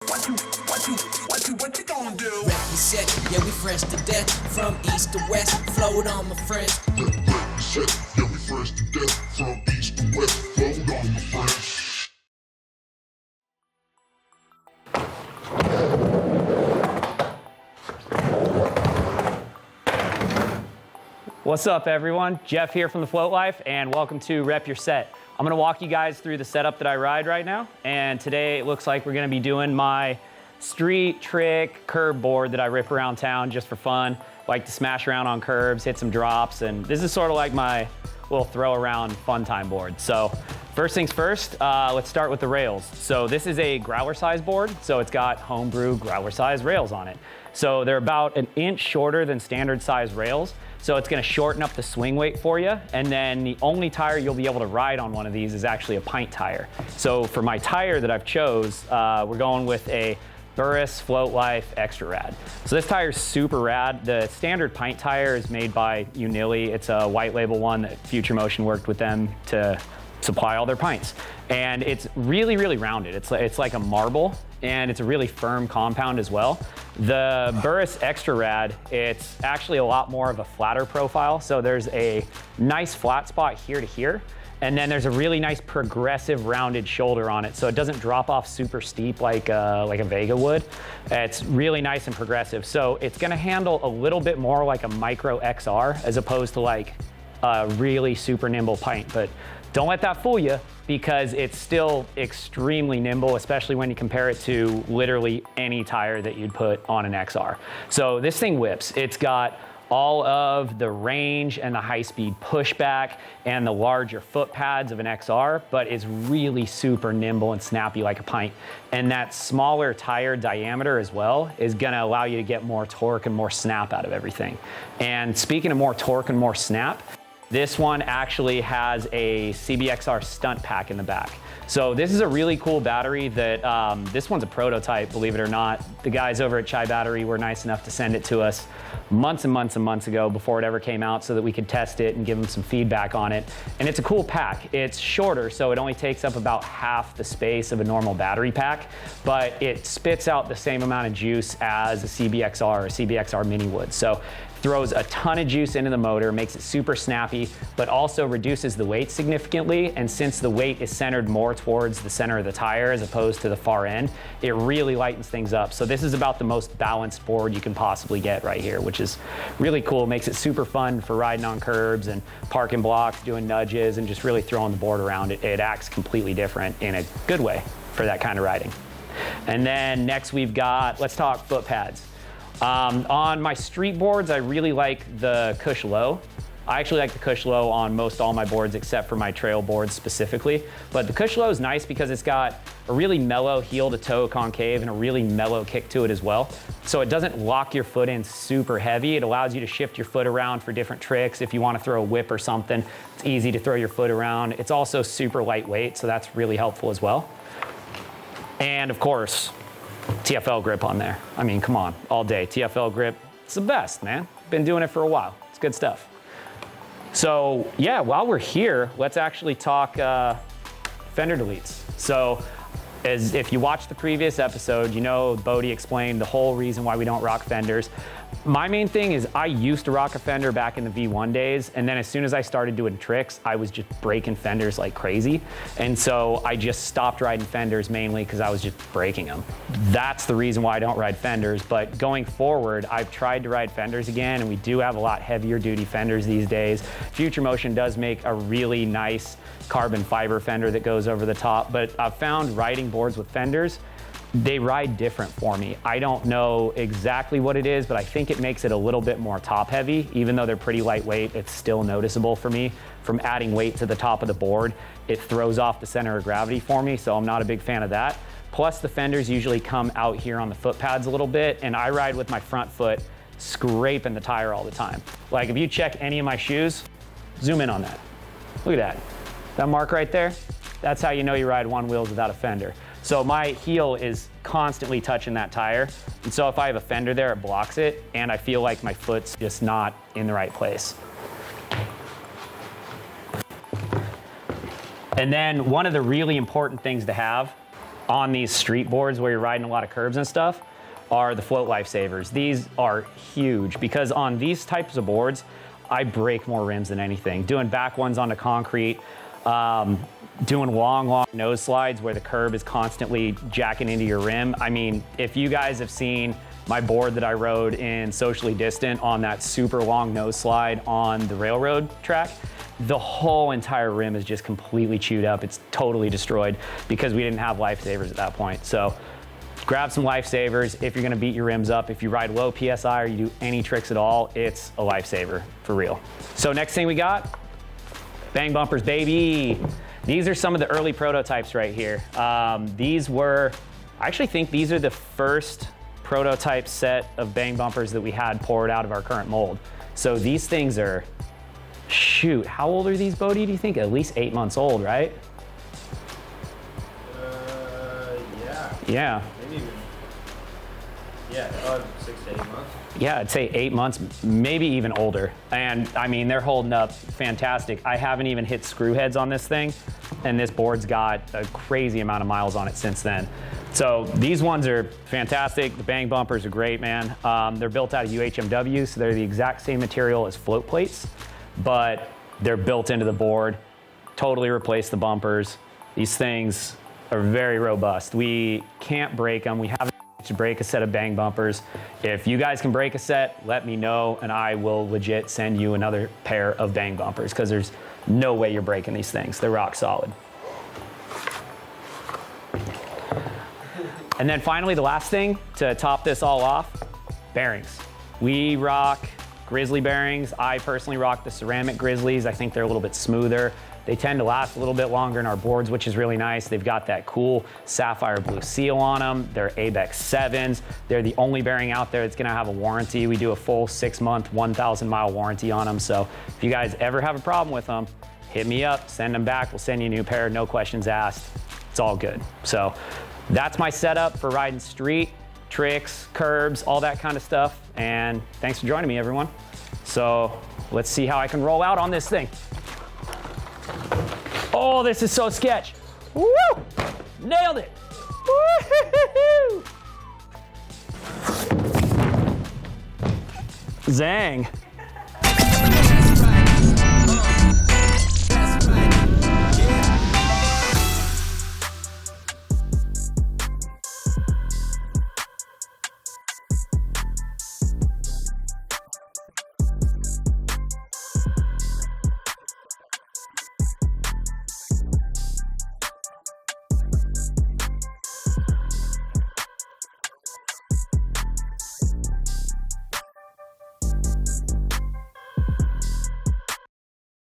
What you gonna do? Represent, yeah, we fresh to death. From east to west, float on my friends. Represent, yeah, we fresh to death. From east to west, float on my friends. What's up, everyone? Jeff here from TheFloatLife, and welcome to Rep Your Set. I'm gonna walk you guys through the setup that I ride right now, and today it looks like we're gonna be doing my street trick curb board that I rip around town just for fun. Like to smash around on curbs, hit some drops, and this is sort of like my little throw around fun time board. So first things first, let's start with the rails. So this is a growler size board, so it's got homebrew growler size rails on it. So they're about an inch shorter than standard size rails. So it's gonna shorten up the swing weight for you. And then the only tire you'll be able to ride on one of these is actually a pint tire. So for my tire that I've chose, we're going with a Burris TheFloatLife Extra Rad. So this tire is super rad. The standard pint tire is made by Yeeew. It's a white label one that Future Motion worked with them to supply all their pints. And it's really, really rounded. It's like a marble, and it's a really firm compound as well. The Burris Extra Rad, it's actually a lot more of a flatter profile. So there's a nice flat spot here to here. And then there's a really nice progressive rounded shoulder on it. So it doesn't drop off super steep like a Vega would. It's really nice and progressive. So it's gonna handle a little bit more like a micro XR as opposed to like a really super nimble pint. But don't let that fool you, because it's still extremely nimble, especially when you compare it to literally any tire that you'd put on an XR. So this thing whips. It's got all of the range and the high-speed pushback and the larger foot pads of an XR, but is really super nimble and snappy like a pint. And that smaller tire diameter as well is gonna allow you to get more torque and more snap out of everything. And speaking of more torque and more snap, this one actually has a CBXR stunt pack in the back. So this is a really cool battery that, this one's a prototype, believe it or not. The guys over at Chai Battery were nice enough to send it to us months and months and months ago before it ever came out so that we could test it and give them some feedback on it. And it's a cool pack. It's shorter, so it only takes up about half the space of a normal battery pack, but it spits out the same amount of juice as a CBXR or a CBXR Mini would. So throws a ton of juice into the motor, makes it super snappy, but also reduces the weight significantly. And since the weight is centered more towards the center of the tire as opposed to the far end, it really lightens things up. So this is about the most balanced board you can possibly get right here, which is really cool. Makes it super fun for riding on curbs and parking blocks, doing nudges, and just really throwing the board around. It acts completely different in a good way for that kind of riding. And then next we've got, let's talk foot pads. On my street boards, I really like the Cush Low. I actually like the Cush Low on most all my boards except for my trail boards specifically. But the Cush Low is nice because it's got a really mellow heel to toe concave and a really mellow kick to it as well. So it doesn't lock your foot in super heavy. It allows you to shift your foot around for different tricks. If you want to throw a whip or something, it's easy to throw your foot around. It's also super lightweight, so that's really helpful as well. And of course, TFL grip on there. I mean, come on, all day. TFL grip, it's the best, man. Been doing it for a while. It's good stuff. So yeah, while we're here, let's actually talk fender deletes. So as if you watched the previous episode, you know Bodie explained the whole reason why we don't rock fenders. My main thing is I used to rock a Fender back in the V1 days, and then as soon as I started doing tricks, I was just breaking fenders like crazy. And so I just stopped riding fenders mainly because I was just breaking them. That's the reason why I don't ride fenders, but going forward, I've tried to ride fenders again, and we do have a lot heavier duty fenders these days. Future Motion does make a really nice carbon fiber fender that goes over the top, but I've found riding boards with fenders, they ride different for me. I don't know exactly what it is, but I think it makes it a little bit more top heavy. Even though they're pretty lightweight, it's still noticeable for me. From adding weight to the top of the board, it throws off the center of gravity for me, so I'm not a big fan of that. Plus the fenders usually come out here on the foot pads a little bit, and I ride with my front foot scraping the tire all the time. Like if you check any of my shoes, zoom in on that. Look at that. That mark right there, that's how you know you ride one wheels without a fender. So my heel is constantly touching that tire. And so if I have a fender there, it blocks it, and I feel like my foot's just not in the right place. And then one of the really important things to have on these street boards where you're riding a lot of curbs and stuff are the Float Lifesavers. These are huge because on these types of boards, I break more rims than anything. Doing back ones onto concrete, doing long nose slides where the curb is constantly jacking into your rim. I mean, if you guys have seen my board that I rode in Socially Distant on that super long nose slide on the railroad track, the whole entire rim is just completely chewed up. It's totally destroyed because we didn't have Lifesavers at that point. So grab some Lifesavers if you're gonna beat your rims up. If you ride low PSI or you do any tricks at all, it's a Lifesaver for real. So next thing we got, bang bumpers, baby. These are some of the early prototypes right here. I actually think these are the first prototype set of bang bumpers that we had poured out of our current mold. So these things are, shoot, how old are these, Bodie? Do you think at least 8 months old, right? Yeah. Yeah. Maybe even, 6 to 8 months. Yeah, I'd say 8 months, maybe even older. And I mean, they're holding up fantastic. I haven't even hit screw heads on this thing, and this board's got a crazy amount of miles on it since then. So these ones are fantastic. The bang bumpers are great, man. They're built out of UHMW, so they're the exact same material as float plates, but they're built into the board. Totally replace the bumpers. These things are very robust. We can't break them. We haven't to break a set of bang bumpers. If you guys can break a set, let me know and I will legit send you another pair of bang bumpers because there's no way you're breaking these things. They're rock solid. And then finally, the last thing to top this all off, bearings. We rock Grizzly bearings. I personally rock the ceramic Grizzlies. I think they're a little bit smoother. They tend to last a little bit longer in our boards, which is really nice. They've got that cool sapphire blue seal on them. They're ABEX 7s. They're the only bearing out there that's gonna have a warranty. We do a full 6-month, 1,000-mile warranty on them. So if you guys ever have a problem with them, hit me up, send them back. We'll send you a new pair, no questions asked. It's all good. So that's my setup for riding street, tricks, curbs, all that kind of stuff. And thanks for joining me, everyone. So let's see how I can roll out on this thing. Oh, this is so sketch. Woo! Nailed it. Woo-hoo-hoo-hoo. Zang.